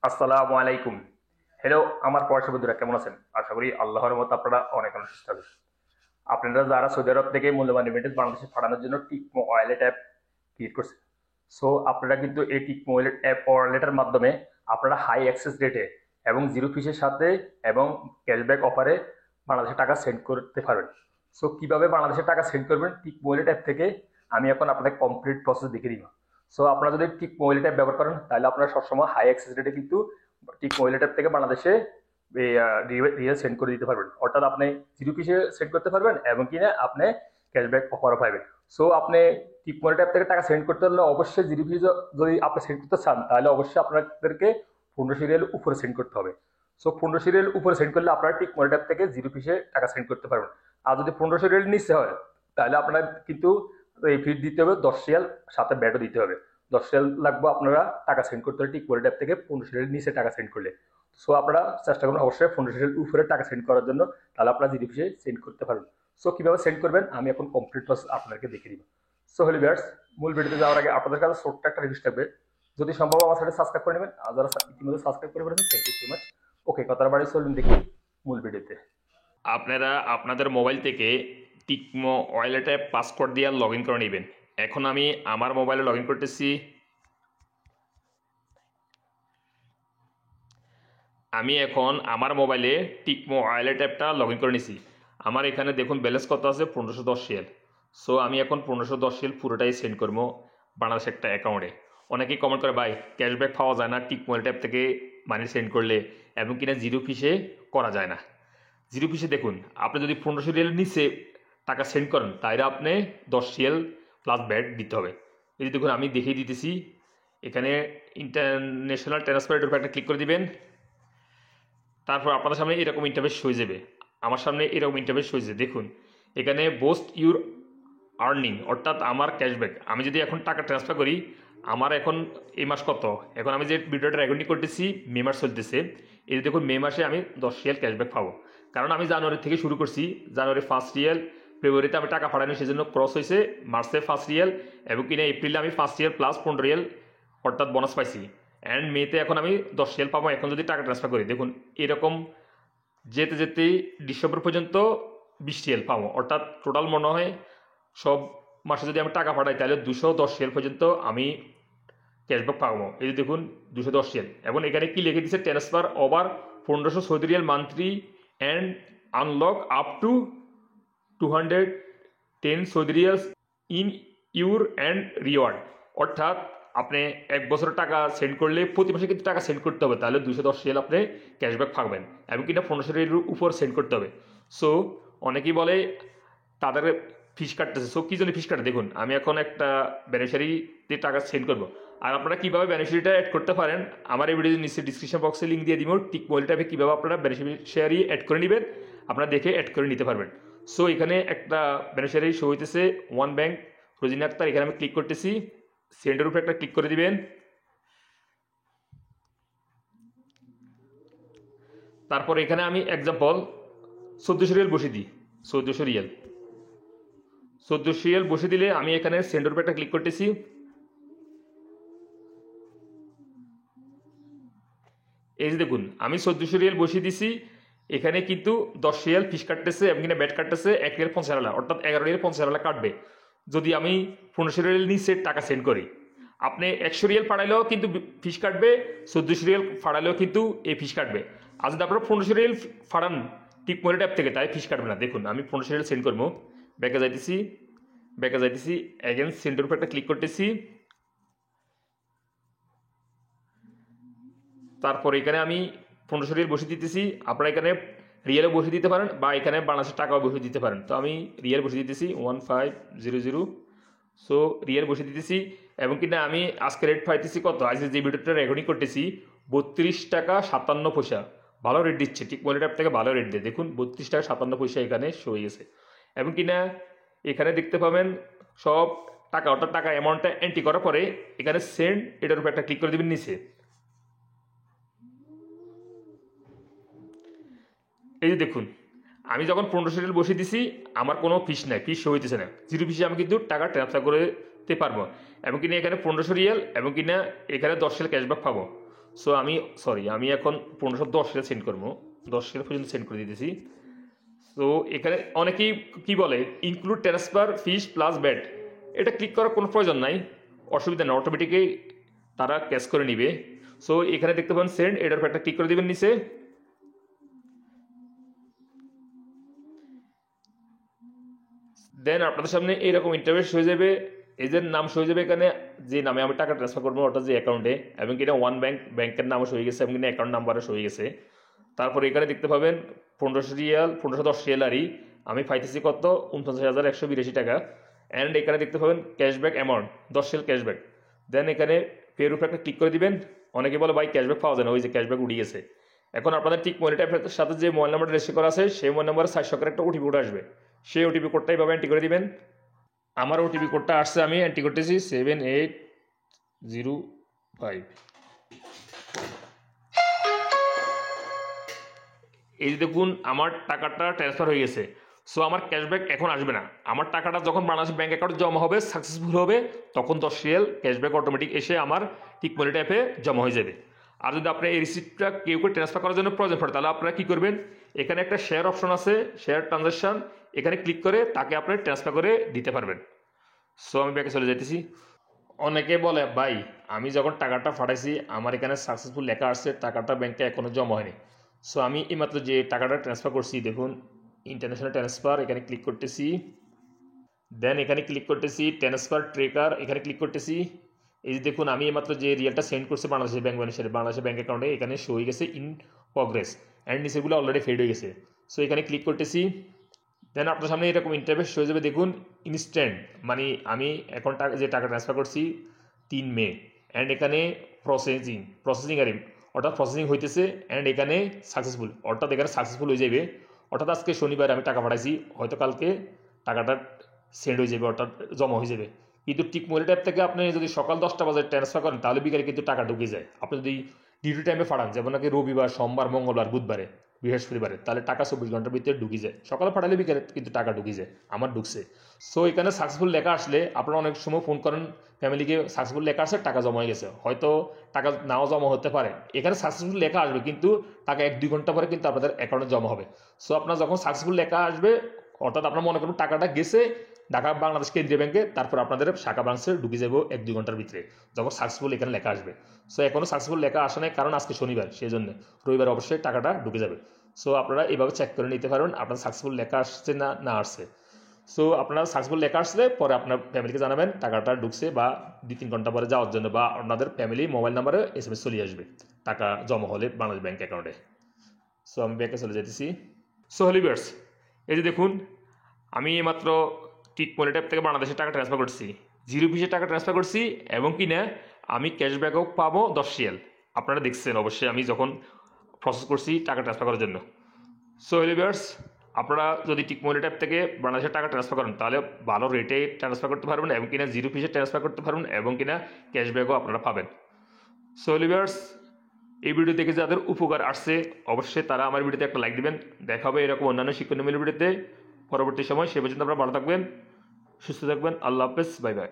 আসসালামু আলাইকুম। হ্যালো, আমার প্রবাসী বন্ধুরা কেমন আছেন? আশা করি আল্লাহর মতো আপনারা অনেক অনেক সুস্থ আছেন। আপনারা যারা সৌদি আরব থেকে মূল্যবান রেমিটেন্স বাংলাদেশে পাঠানোর জন্য টিকমো ওয়ালেট অ্যাপ ক্রিয়েট করছেন, সো আপনারা কিন্তু এই টিকমো ওয়ালেট অ্যাপ ওয়ালেটের মাধ্যমে আপনারা হাই অ্যাক্সেস রেটে এবং জিরো ফিসের সাথে এবং ক্যাশব্যাক অফারে বাংলাদেশে টাকা সেন্ড করতে পারবেন। সো কিভাবে বাংলাদেশে টাকা সেন্ড করবেন টিকমো ওয়ালেট অ্যাপ থেকে আমি এখন আপনাদের কমপ্লিট প্রসেস দেখিয়ে দিব। সো আপনারা যদি টিকমো ওয়ালেট অ্যাপ ব্যবহার করেন তাহলে আপনারা সবসময় হাই অ্যাক্সেস রেটে কিন্তু টিকমো ওয়ালেট অ্যাপ থেকে বাংলাদেশে রিয়েল সেন্ড করে দিতে পারবেন, অর্থাৎ আপনি জিরো পিসে সেন্ড করতে পারবেন এবং কিনা আপনি ক্যাশব্যাক অফারও পাবেন। সো আপনি টিপ মনি ট্যাপ থেকে টাকা সেন্ড করতে হলে অবশ্যই জিরো পিস যদি আপনি সেন্ড করতে চান তাহলে অবশ্যই আপনাদেরকে 1500 রিয়াল উপরে সেন্ড করতে হবে। সো 1500 রিয়াল উপরে সেন্ড করলে আপনারা টিপ মনি ট্যাপ থেকে জিরো পিসে টাকা সেন্ড করতে পারবেন। আর যদি 1500 রিয়াল নিচে হয় তাহলে আপনার কিন্তু এই ফি দিতে হবে 10 রিয়াল, সাথে ব্যাটও দিতে হবে। 10 রিয়াল লাগবে আপনারা টাকা সেন্ড করতে হলে টিপ মনি ট্যাপ থেকে 1500 রিয়াল নিচে টাকা সেন্ড করলে। সো আপনারা চেষ্টা করুন অবশ্যই 1500 উপরে টাকা সেন্ড করার জন্য, তাহলে আপনারা জিডি পিসে সেন্ড করতে পারবেন। সো কিভাবে সেন্ড করবেন আমি এখন কমপ্লিট প্রসেস আপনাকে দেখিয়ে দিব। সো হলি ভিউয়ার্স, মূল ভিডিওতে যাওয়ার আগে আপনাদের কাছে ছোট্ট একটা রিকোয়েস্ট থাকবে, যদি সম্ভব আমার সাথে সাবস্ক্রাইব করে নেবেন, আর যারা ইতিমধ্যে সাবস্ক্রাইব করে ফেলেছেন থ্যাংক ইউ সো মাচ। ওকে, কথার বাড়ি চলুন দেখি মূল ভিডিওতে। আপনারা আপনাদের মোবাইল থেকে টিকমো ওয়ালেট অ্যাপ পাসওয়ার্ড দিয়ে লগ ইন করে নেবেন। এখন আমি আমার মোবাইলে লগ ইন করতেছি। আমি এখন আমার মোবাইলে টিকমো ওয়ালেট অ্যাপটা লগ ইন করে নিছি। আমার এখানে দেখুন ব্যালেন্স কত আছে, 1510 রিয়াল। সো আমি এখন 1510 রিয়াল পুরোটাই সেন্ড করবো বাংলাদেশ একটা অ্যাকাউন্টে। অনেকেই কমেন্ট করে ভাই ক্যাশব্যাক পাওয়া যায় না টিকমো ওয়ালেট অ্যাপ থেকে মানি সেন্ড করলে, এবং কিনা জিরো ফিসে করা যায় না। জিরো ফিসে দেখুন, আপনি যদি 1500 রিয়ালের নিচে টাকা সেন্ড করেন তাহলে আপনি 10 রিয়াল প্লাস ব্যাট দিতে হবে। এই যে দেখুন আমি দেখিয়ে দিতেছি, এখানে ইন্টারন্যাশনাল ট্রান্সফারের উপর একটা ক্লিক করে দিবেন। তারপর আপনাদের সামনে এরকম ইন্টারফেস হয়ে যাবে। আমার সামনে এরকম ইন্টারফেস হয়ে যাবে, দেখুন এখানে বোস্ট ইউর আর্নিং, অর্থাৎ আমার ক্যাশব্যাক। আমি যদি এখন টাকা ট্রান্সফার করি, আমার এখন এই মাস কত, এখন আমি যে ভিডিওটা রেকর্ডিং করতেছি মে মাস চলতেছে, এই দেখুন মে মাসে আমি 10 রিয়াল ক্যাশব্যাক পাবো। কারণ আমি জানুয়ারি থেকে শুরু করছি, জানুয়ারি 1 রিয়াল, ফেব্রুয়ারিতে আমি টাকা পাঠাইনি সেজন্য ক্রস হয়েছে, মার্চে 1 রিয়াল, এবং কিনা এপ্রিলে আমি 1 রিয়াল প্লাস 15 রিয়াল অর্থাৎ বোনাস পাইছি। অ্যান্ড মেতে এখন আমি 10 রিয়াল পাবো এখন যদি টাকা ট্রান্সফার করি। দেখুন এরকম যেতে যেতেই ডিসেম্বর পর্যন্ত 20 রিয়াল পাবো, অর্থাৎ টোটাল মনে হয় সব মাসে যদি আমি টাকা পাঠাই তাহলে 210 রিয়াল পর্যন্ত আমি ক্যাশব্যাক পাবো। এই যে দেখুন 210 রিয়াল, এবং এখানে কি লিখে দিচ্ছে, transfer over 1500 Real monthly and unlock up to 210 Real in your and reward. অর্থাৎ আপনি এক বছরের টাকা সেন্ড করলে প্রতি মাসে কিন্তু টাকা সেন্ড করতে হবে, তাহলে 210 রিয়াল আপনি ক্যাশব্যাক পাবেন, এবং কিনা 1500 রিয়ালের উপর সেন্ড করতে হবে। সো অনেকেই বলে তাদের ফিস কাটতেছে। সো কী জন্য ফিস কাটে, দেখুন আমি এখন একটা বেনিফিশিয়ারিতে টাকা সেন্ড করবো। আর আপনারা কীভাবে বেনিফিশিয়ারিটা অ্যাড করতে পারেন আমার এই ভিডিওর নিচে ডিসক্রিপশন বক্সে লিঙ্ক দিয়ে দিব, টিক মোবাইল ট্যাপে কীভাবে আপনারা বেনিফিশিয়ারি অ্যাড করে নেবেন আপনারা দেখে অ্যাড করে নিতে পারবেন। সো এখানে একটা বেনিফিশিয়ারি শো হইতেছে ওয়ান ব্যাংক রোজিনা আক্তার, এখানে আমি ক্লিক করতেছি, সেন্ডের উপরে একটা ক্লিক করে দিবেন। তারপর এখানে আমি এক্সাম্পল 1400 রিয়াল বসে দিই, 1400 রিয়াল 1400 রিয়াল বসে দিলে আমি এখানে সেন্ডের উপরে একটা ক্লিক করতেছি। এই যে দেখুন আমি 1400 রিয়াল বসিয়ে দিছি, এখানে কিন্তু 10 রিয়াল ফিস কাটতেছে এবং কিনা ব্যাট কাটতেছে 1 রিয়াল 50 আলা, অর্থাৎ 11 রিয়াল 50 আলা কাটবে যদি আমি 1500 রিয়াল নিচে টাকা সেন্ড করি। আপনি 100 রিয়াল ফাড়াইলেও কিন্তু ফিস কাটবে, 1400 রিয়াল ফাড়াইলেও কিন্তু এই ফিস কাটবে। আর যদি আপনারা 1500 রিয়াল ফাড়ান টিপ মনি ট্যাপ থেকে তাই ফিস কাটবে না। দেখুন আমি 1500 রিয়াল সেন্ড করবো, ব্যাকে যাইতেছি, অ্যাগেন সেন্ডের উপর একটা ক্লিক করতেছি। তারপর এখানে আমি 1500 রিয়াল বসে দিতেছি, আপনারা এখানে রিয়েলও বসে দিতে পারেন বা এখানে বাংলাদেশের টাকাও বসে দিতে পারেন। তো আমি রিয়েল বসে দিতেছি 1500। সো রিয়েল বসে দিতেছি, এবং কিনা আমি আজকে রেট পাইতেছি কত, আজকে যে ভিডিওটা রেকর্ডিং করতেছি 32 টাকা 57 পয়সা। ভালো রেট দিচ্ছে, ঠিক মনি ট্যাপ থেকে ভালো রেট দেয়। দেখুন 32 টাকা 57 পয়সা এখানে শো হয়ে গেছে, এবং কিনা এখানে দেখতে পাবেন সব টাকা, অর্থাৎ টাকা অ্যামাউন্টটা এন্ট্রি করার পরে এখানে সেন্ড এটার উপর একটা ক্লিক করে দেবেন নিচে। এই যে দেখুন আমি যখন 1500 রিয়াল বসিয়ে দিছি আমার কোনো ফিস নাই, ফিস শো হইতেছে না, জিরো ফিসে আমি কিন্তু টাকা ট্রান্সফার করতে পারবো, এবং কিনা এখানে 1500 রিয়াল এবং কিনা এখানে 10 রিয়াল ক্যাশব্যাক পাবো। সো আমি এখন 1510 রিয়াল সেন্ড করবো, 10 রিয়াল পর্যন্ত সেন্ড করে দিতেছি। তো এখানে অনেকেই কি বলে include transfer fees plus VAT, এটা ক্লিক করার কোনো প্রয়োজন নাই, অসুবিধা নেই, অটোমেটিকই তারা ক্যাশ করে নিবে। সো এখানে দেখতে পাবেন সেন্ড, এটার উপর একটা ক্লিক করে দিবেন নিচে। দেন আপনাদের সামনে এরকম ইন্টারফেস হয়ে যাবে, এজের নাম হয়ে যাবে এখানে যে নামে আমি টাকা ট্রান্সফার করবো অর্থাৎ যে অ্যাকাউন্টে, এবং কিনা ওয়ান ব্যাংকের নামও হয়ে গেছে এবং কিনা অ্যাকাউন্ট নাম্বারও হয়ে গেছে। তারপর এখানে দেখতে পাবেন 1510 রিয়াল আরই আমি পাইতেছি কত 49,182 টাকা। অ্যান্ড এখানে দেখতে পাবেন ক্যাশব্যাক অ্যামাউন্ট 10 রিয়াল ক্যাশব্যাক। দেন এখানে পের উপরে একটা ক্লিক করে দিবেন। অনেকে বলে ভাই ক্যাশব্যাক পাওয়া যায় না, ওই যে ক্যাশব্যাক উঠে গেছে। এখন আপনাদের ঠিক মনি ট্যাপের সাথে যে মোবাইল নাম্বারটা রেজিস্টার করা আছে সেই মোবাইল নাম্বারে 400 করে একটা ওটিপি কোড আসবে, সেই ওটিপি কোডটা এইভাবে এন্ট্রি করে দিবেন। আমার ওটিপি কোডটা আসছে, আমি এন্ট্রি করতেছি 7805। এই যে দেখুন আমার টাকাটা ট্রান্সফার হয়ে গেছে। সো আমার ক্যাশব্যাক এখন আসবে না, আমার টাকাটা যখন বাংলাদেশ ব্যাংক অ্যাকাউন্টে জমা হবে সাকসেসফুল হবে তখন 10 রিয়াল ক্যাশব্যাক অটোমেটিক এসে আমার টিক মানি ট্যাপে জমা হয়ে যাবে। আর যদি আপনি এই রিসিপ্টটা কেউ ট্রান্সফার করার জন্য প্রয়োজন পড়ে তাহলে আপনারা কী করবেন, এখানে একটা শেয়ার অপশন আছে, শেয়ার ট্রানজাকশান, এখানে ক্লিক করে তাকে আপনি ট্রান্সফার করে দিতে পারবেন। সো আমি ব্যাকে চলে যেতেছি। অনেকে বলে ভাই আমি যখন টাকাটা পাঠাইছি আমার এখানে সাকসেসফুল লেখা আসছে, টাকাটা ব্যাংকে এখনও জমা হয়নি। সো আমি এইমাত্র যে টাকাটা ট্রান্সফার করছি দেখুন ইন্টারন্যাশনাল ট্রান্সফার, এখানে ক্লিক করতেছি। দেন এখানে ক্লিক করতেছি ট্রান্সফার ট্রেকার, এখানে ক্লিক করতেছি। এই যে দেখুন আমি এইমাত্র যে রিয়ালটা সেন্ড করছি বাংলাদেশের ব্যাংক অ্যাকাউন্টে এখানে শো হয়ে গেছে ইন প্রগ্রেস, অ্যান্ড নিচেগুলো অলরেডি ফেড হয়ে গেছে। সো এখানে ক্লিক করতেছি। দেন আপনার সামনে এরকম ইন্টারফেস হয়ে যাবে, দেখুন ইনস্ট্যান্ট মানে আমি এখন যে টাকা ট্রান্সফার করছি 3 মে, অ্যান্ড এখানে প্রসেসিং অর্থাৎ প্রসেসিং হইতেছে, অ্যান্ড এখানে সাকসেসফুল অর্থাৎ এখানে সাকসেসফুল হয়ে যাবে। অর্থাৎ আজকে শনিবার আমি টাকা পাঠাইছি, হয়তো কালকে টাকাটা সেন্ড হয়ে যাবে অর্থাৎ জমা হয়ে যাবে। কিন্তু টিক মনি ট্যাপ থেকে আপনি যদি সকাল 10টা বাজে ট্রান্সফার করেন তাহলে বিকালে কিন্তু টাকা ঢুকে যায়। আপনি যদি ডিউটি টাইমে পাঠান যেমন নাকি রবিবার, সোমবার, মঙ্গলবার, বুধবারে, বৃহস্পতিবারে, তাহলে টাকা 24 ঘন্টার ভিতরে ঢুকে যায়। সকালে পাঠালে বিকেলে কিন্তু টাকা ঢুকে যায়, আমার ঢুকছে। সো এখানে সাকসেসফুল লেখা আসলে আপনারা অনেক সময় ফোন করেন ফ্যামিলিকে, সাকসেসফুল লেখা আসে টাকা জমা হয়ে গেছে, হয়তো টাকা নাও জমা হতে পারে। এখানে সাকসেসফুল লেখা আসবে কিন্তু টাকা 1-2 ঘন্টা পরে কিন্তু আপনাদের অ্যাকাউন্টে জমা হবে। সো আপনার যখন সাকসেসফুল লেখা আসবে অর্থাৎ আপনার মনে করুন টাকাটা গেছে ঢাকা বাংলাদেশ কেন্দ্রীয় ব্যাংকে, তারপর আপনাদের শাখা ব্রাঞ্চে ঢুকে যাবো 1-2 ঘন্টার ভিতরে যখন সাকসেসফুল এখানে লেখা আসবে। সো এখনও সাকসেসফুল লেখা আসে নাই কারণ আজকে শনিবার, সেই জন্য রবিবার অবশ্যই টাকাটা ঢুকে যাবে। সো আপনারা এইভাবে চেক করে নিতে পারবেন আপনার সাকসেসফুল লেখা আসছে না আসছে। সো আপনারা সাকসেসফুল লেখা আসলে পরে আপনার ফ্যামিলিকে জানাবেন টাকাটা ঢুকছে, বা 2-3 ঘন্টা পরে যাওয়ার জন্য, বা আপনাদের ফ্যামিলি মোবাইল নাম্বারে SMS চলে আসবে টাকা জমা হলে বাংলাদেশ ব্যাংক অ্যাকাউন্টে। সো আমি ব্যাংকে চলে যেতেছি। সো হলিভার্স এই যে দেখুন আমি মাত্র টিক মনি ট্যাপ থেকে বাংলাদেশের টাকা ট্রান্সফার করছি, 0 ফিসে টাকা ট্রান্সফার করছি, এবং কি না আমি ক্যাশব্যাকও পাবো 10 রিয়াল। আপনারা দেখছেন অবশ্যই আমি যখন প্রসেস করছি টাকা ট্রান্সফার করার জন্য। সো ভিউয়ার্স আপনারা যদি টিক মনি ট্যাপ থেকে বাংলাদেশের টাকা ট্রান্সফার করেন তাহলে ভালো রেটে ট্রান্সফার করতে পারবেন, এবং কিনা 0 ফিসে ট্রান্সফার করতে পারবেন, এবং কিনা ক্যাশব্যাকও আপনারা পাবেন। সো ভিউয়ার্স এই ভিডিও দেখে যাদের উপকার আসছে অবশ্যই তারা আমার ভিডিওতে একটা লাইক দিবেন। দেখা হবে এরকম অন্যান্য শিক্ষণীয় ভিডিওতে পরবর্তী সময়। সে পর্যন্ত আপনারা ভালো থাকবেন, সুস্থ থাকবেন। আল্লাহ হাফেজ, বাই বাই।